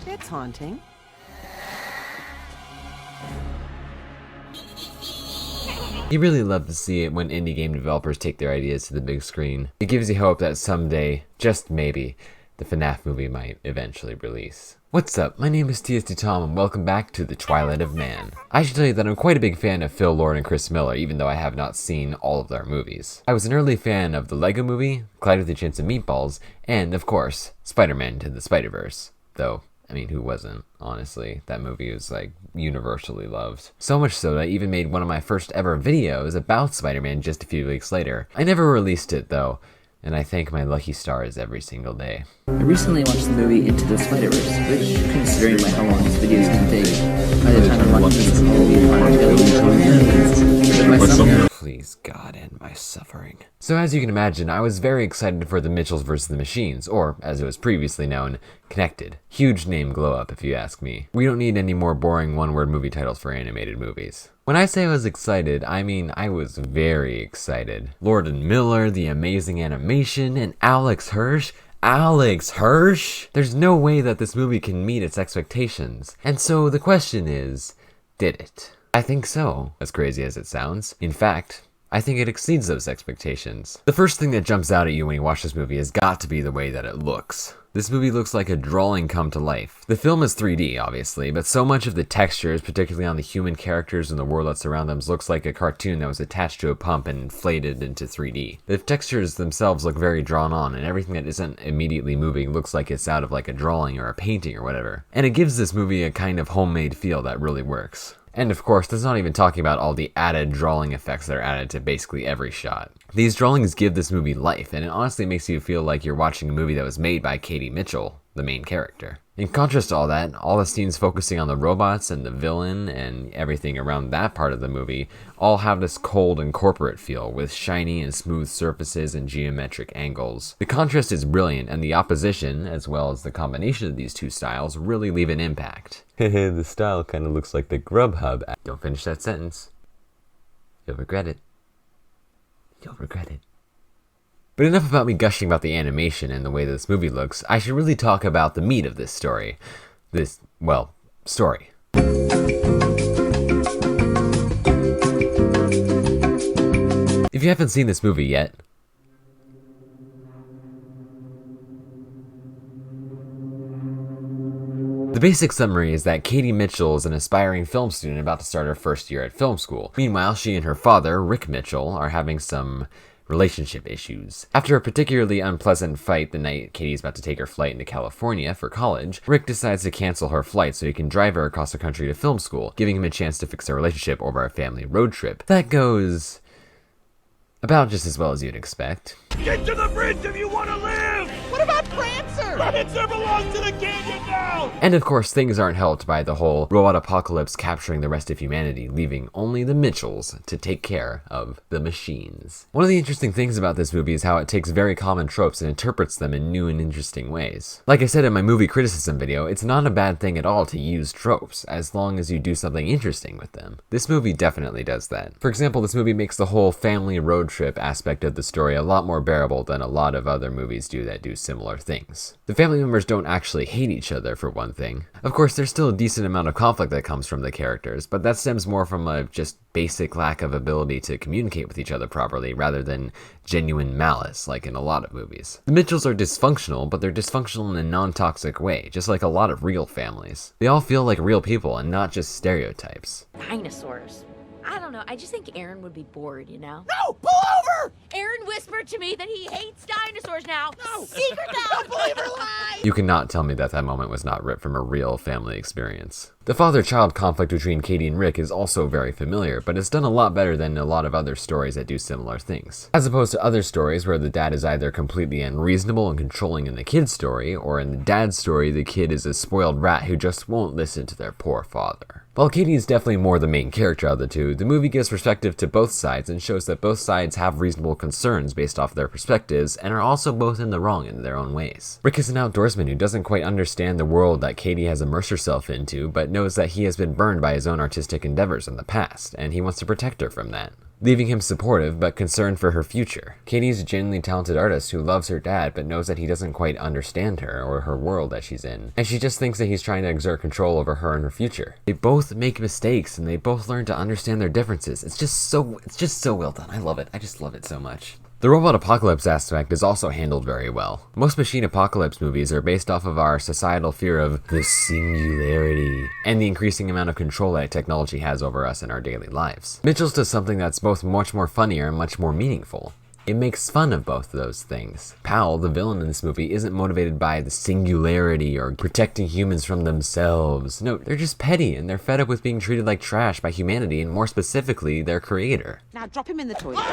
It's haunting. You really love to see it when indie game developers take their ideas to the big screen. It gives you hope that someday, just maybe, the FNAF movie might eventually release. What's up? My name is TSD Tom and welcome back to The Twilight of Man. I should tell you that I'm quite a big fan of Phil Lord and Chris Miller, even though I have not seen all of their movies. I was an early fan of the Lego Movie, Clyde with a Chance of Meatballs, and, of course, Spider-Man Into the Spider-Verse. Though, I mean, who wasn't, honestly? That movie was, universally loved. So much so that I even made one of my first ever videos about Spider-Man just a few weeks later. I never released it, though, and I thank my lucky stars every single day. I recently watched the movie Into the Spider-Verse, which, considering by how long this video is going to take, by the time I'm watching this movie, Please, God, end my suffering. So as you can imagine, I was very excited for The Mitchells vs. the Machines, or, as it was previously known, Connected. Huge name glow up, if you ask me. We don't need any more boring one-word movie titles for animated movies. When I say I was excited, I mean I was very excited. Lord and Miller, the amazing animation, and Alex Hirsch? Alex Hirsch? There's no way that this movie can meet its expectations. And so the question is, did it? I think so, as crazy as it sounds. In fact, I think it exceeds those expectations. The first thing that jumps out at you when you watch this movie has got to be the way that it looks. This movie looks like a drawing come to life. The film is 3D, obviously, but so much of the textures, particularly on the human characters and the world that surround them, looks like a cartoon that was attached to a pump and inflated into 3D. The textures themselves look very drawn on, and everything that isn't immediately moving looks like it's out of like a drawing or a painting or whatever. And it gives this movie a kind of homemade feel that really works. And of course, that's not even talking about all the added drawing effects that are added to basically every shot. These drawings give this movie life, and it honestly makes you feel like you're watching a movie that was made by Katie Mitchell, the main character. In contrast to all that, all the scenes focusing on the robots and the villain and everything around that part of the movie all have this cold and corporate feel with shiny and smooth surfaces and geometric angles. The contrast is brilliant, and the opposition, as well as the combination of these two styles, really leave an impact. The style kind of looks like the Grubhub app. Don't finish that sentence. You'll regret it. You'll regret it. But enough about me gushing about the animation and the way this movie looks. I should really talk about the meat of this story. Story. If you haven't seen this movie yet, the basic summary is that Katie Mitchell is an aspiring film student about to start her first year at film school. Meanwhile, she and her father, Rick Mitchell, are having some relationship issues. After a particularly unpleasant fight the night Katie's about to take her flight into California for college, Rick decides to cancel her flight so he can drive her across the country to film school, giving him a chance to fix their relationship over a family road trip. That goes about just as well as you'd expect. Get to the bridge if you want to live! What about Prancer? Prancer belongs to the canyon now! And of course, things aren't helped by the whole robot apocalypse capturing the rest of humanity, leaving only the Mitchells to take care of the machines. One of the interesting things about this movie is how it takes very common tropes and interprets them in new and interesting ways. Like I said in my movie criticism video, it's not a bad thing at all to use tropes, as long as you do something interesting with them. This movie definitely does that. For example, this movie makes the whole family road trip aspect of the story a lot more bearable than a lot of other movies do that do similar things. The family members don't actually hate each other, for one thing. Of course, there's still a decent amount of conflict that comes from the characters, but that stems more from a just basic lack of ability to communicate with each other properly rather than genuine malice like in a lot of movies. The Mitchells are dysfunctional, but they're dysfunctional in a non-toxic way, just like a lot of real families. They all feel like real people and not just stereotypes. Dinosaurs. I don't know, I just think Aaron would be bored, you know? No! Pull over! Aaron whispered to me that he hates dinosaurs now. No! Secret Don't believe her lie! You cannot tell me that moment was not ripped from a real family experience. The father-child conflict between Katie and Rick is also very familiar, but it's done a lot better than a lot of other stories that do similar things. As opposed to other stories where the dad is either completely unreasonable and controlling in the kid's story, or in the dad's story the kid is a spoiled rat who just won't listen to their poor father. While Katie is definitely more the main character of the two, the movie gives perspective to both sides and shows that both sides have reasonable concerns based off their perspectives and are also both in the wrong in their own ways. Rick is an outdoorsman who doesn't quite understand the world that Katie has immersed herself into, but knows that he has been burned by his own artistic endeavors in the past, and he wants to protect her from that. leaving him supportive but concerned for her future. Katie's a genuinely talented artist who loves her dad but knows that he doesn't quite understand her or her world that she's in, and she just thinks that he's trying to exert control over her and her future. They both make mistakes and they both learn to understand their differences. It's just so well done. I love it. I just love it so much. The robot apocalypse aspect is also handled very well. Most machine apocalypse movies are based off of our societal fear of the singularity and the increasing amount of control that technology has over us in our daily lives. Mitchell's does something that's both much more funnier and much more meaningful. It makes fun of both of those things. Powell, the villain in this movie, isn't motivated by the singularity or protecting humans from themselves. No, they're just petty and they're fed up with being treated like trash by humanity and more specifically, their creator. Now drop him in the toilet.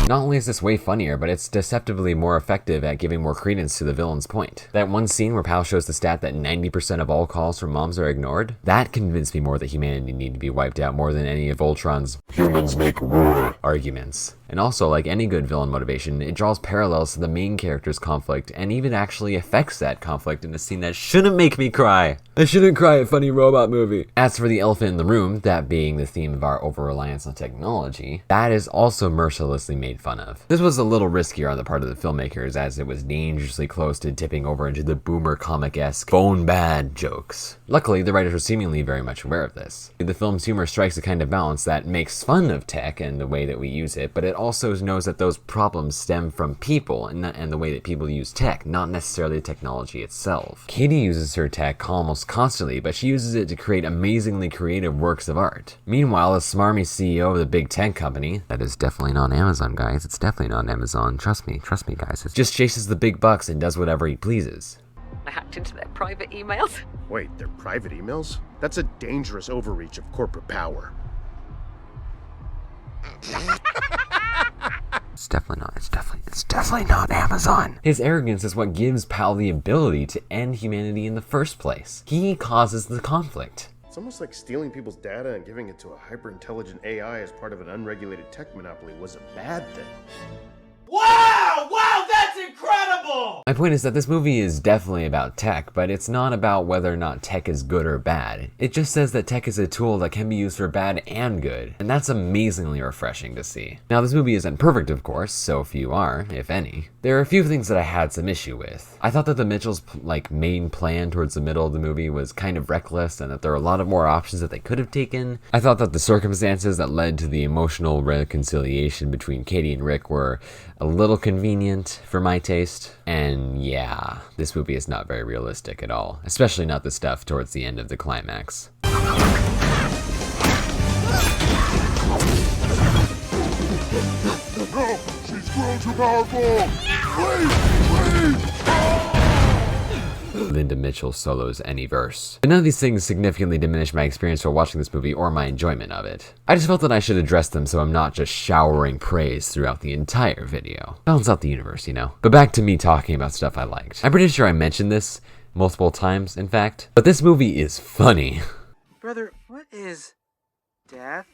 Not only is this way funnier, but it's deceptively more effective at giving more credence to the villain's point. That one scene where Powell shows the stat that 90% of all calls from moms are ignored, that convinced me more that humanity needed to be wiped out more than any of Ultron's "humans make war" arguments. And also, like any good villain motivation, it draws parallels to the main character's conflict and even actually affects that conflict in a scene that shouldn't make me cry. I shouldn't cry at funny robot movie. As for the elephant in the room, that being the theme of our over-reliance on technology, that is also mercilessly made fun of. This was a little riskier on the part of the filmmakers as it was dangerously close to tipping over into the boomer comic-esque bone bad jokes. Luckily, the writers were seemingly very much aware of this. The film's humor strikes a kind of balance that makes fun of tech and the way that we use it, but it also knows that those problems stem from people and the way that people use tech, not necessarily the technology itself. Katie uses her tech almost constantly, but she uses it to create amazingly creative works of art. Meanwhile, the smarmy CEO of the big tech company, that is definitely not Amazon, guys, it's definitely not Amazon, trust me guys, it just chases the big bucks and does whatever he pleases. I hacked into their private emails. Wait, they're private emails? That's a dangerous overreach of corporate power. It's definitely not Amazon. His arrogance is what gives Powell the ability to end humanity in the first place. He causes the conflict. It's almost like stealing people's data and giving it to a hyper-intelligent AI as part of an unregulated tech monopoly was a bad thing. Wow, that's incredible! My point is that this movie is definitely about tech, but it's not about whether or not tech is good or bad. It just says that tech is a tool that can be used for bad and good, and that's amazingly refreshing to see. Now, this movie isn't perfect, of course, so few are, if any. There are a few things that I had some issue with. I thought that the Mitchells' main plan towards the middle of the movie was kind of reckless, and that there were a lot of more options that they could have taken. I thought that the circumstances that led to the emotional reconciliation between Katie and Rick were a little convenient for my taste. And yeah, this movie is not very realistic at all, especially not the stuff towards the end of the climax. No, she's grown too powerful! Please! Linda Mitchell solos any verse. But none of these things significantly diminish my experience while watching this movie or my enjoyment of it. I just felt that I should address them so I'm not just showering praise throughout the entire video. Balance out the universe, you know? But back to me talking about stuff I liked. I'm pretty sure I mentioned this multiple times, in fact, but this movie is funny. Brother, what is death?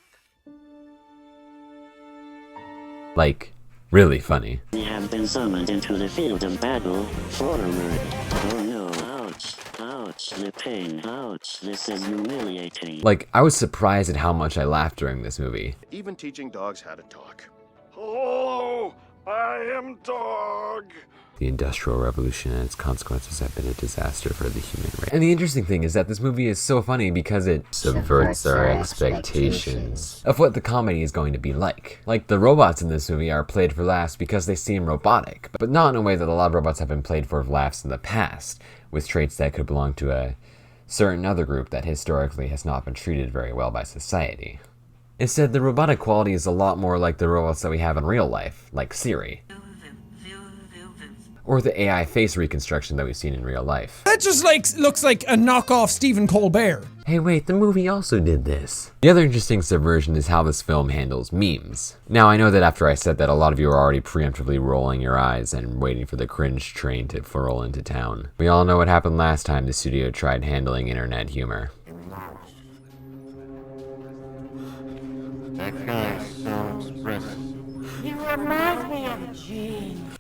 Like, really funny. We have been summoned into the field of battle. Forward. Oh no. Ouch. Ouch. The pain. Ouch. This is humiliating. Like, I was surprised at how much I laughed during this movie. Even teaching dogs how to talk. Hello, I am Dog. The Industrial Revolution and its consequences have been a disaster for the human race. And the interesting thing is that this movie is so funny because it subverts our expectations of what the comedy is going to be like. Like, the robots in this movie are played for laughs because they seem robotic, but not in a way that a lot of robots have been played for laughs in the past, with traits that could belong to a certain other group that historically has not been treated very well by society. Instead, the robotic quality is a lot more like the robots that we have in real life, like Siri. Or the AI face reconstruction that we've seen in real life. That just looks like a knockoff Stephen Colbert. Hey wait, the movie also did this. The other interesting subversion is how this film handles memes. Now I know that after I said that, a lot of you are already preemptively rolling your eyes and waiting for the cringe train to roll into town. We all know what happened last time the studio tried handling internet humor.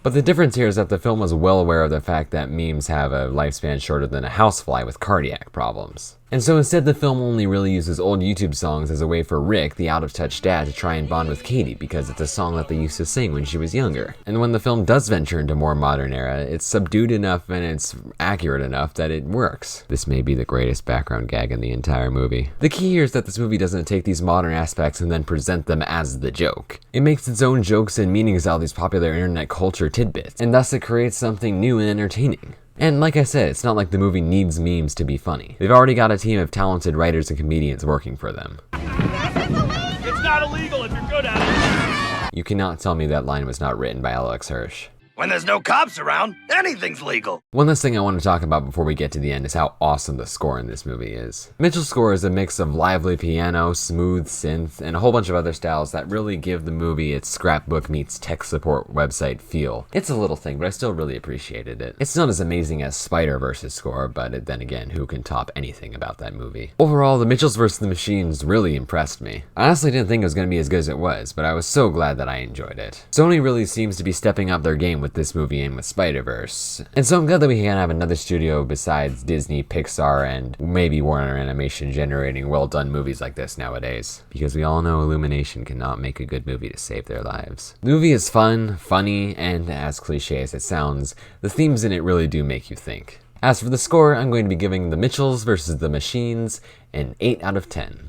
But the difference here is that the film was well aware of the fact that memes have a lifespan shorter than a housefly with cardiac problems. And so instead the film only really uses old YouTube songs as a way for Rick, the out-of-touch dad, to try and bond with Katie because it's a song that they used to sing when she was younger. And when the film does venture into more modern era, it's subdued enough and it's accurate enough that it works. This may be the greatest background gag in the entire movie. The key here is that this movie doesn't take these modern aspects and then present them as the joke. It makes its own jokes and meanings out of these popular internet culture tidbits, and thus it creates something new and entertaining. And like I said, it's not like the movie needs memes to be funny. They've already got a team of talented writers and comedians working for them. It's not illegal if you're good at it. You cannot tell me that line was not written by Alex Hirsch. When there's no cops around, anything's legal. One last thing I want to talk about before we get to the end is how awesome the score in this movie is. Mitchell's score is a mix of lively piano, smooth synth, and a whole bunch of other styles that really give the movie its scrapbook meets tech support website feel. It's a little thing, but I still really appreciated it. It's not as amazing as Spider-Verse's score, but then again, who can top anything about that movie? Overall, The Mitchells vs. the Machines really impressed me. I honestly didn't think it was going to be as good as it was, but I was so glad that I enjoyed it. Sony really seems to be stepping up their game with this movie and with Spider-Verse. And so I'm glad that we can have another studio besides Disney, Pixar, and maybe Warner Animation generating well-done movies like this nowadays. Because we all know Illumination cannot make a good movie to save their lives. The movie is fun, funny, and as cliche as it sounds, the themes in it really do make you think. As for the score, I'm going to be giving The Mitchells vs. the Machines an 8 out of 10.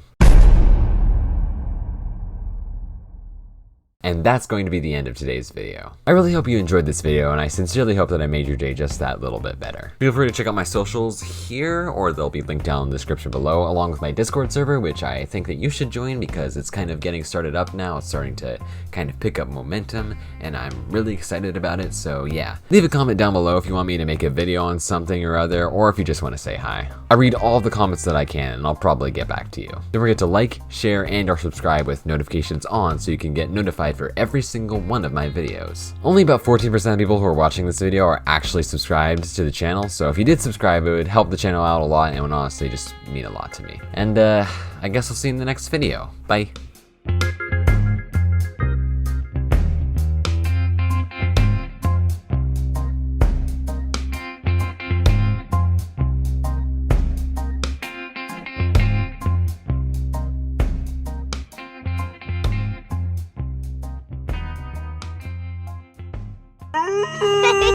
And that's going to be the end of today's video. I really hope you enjoyed this video, and I sincerely hope that I made your day just that little bit better. Feel free to check out my socials here, or they'll be linked down in the description below, along with my Discord server, which I think that you should join because it's kind of getting started up now. It's starting to kind of pick up momentum, and I'm really excited about it, so yeah. Leave a comment down below if you want me to make a video on something or other, or if you just want to say hi. I read all the comments that I can, and I'll probably get back to you. Don't forget to like, share, and or subscribe with notifications on so you can get notified for every single one of my videos. Only about 14% of people who are watching this video are actually subscribed to the channel, so if you did subscribe, it would help the channel out a lot and would honestly just mean a lot to me. And I guess I'll see you in the next video. Bye.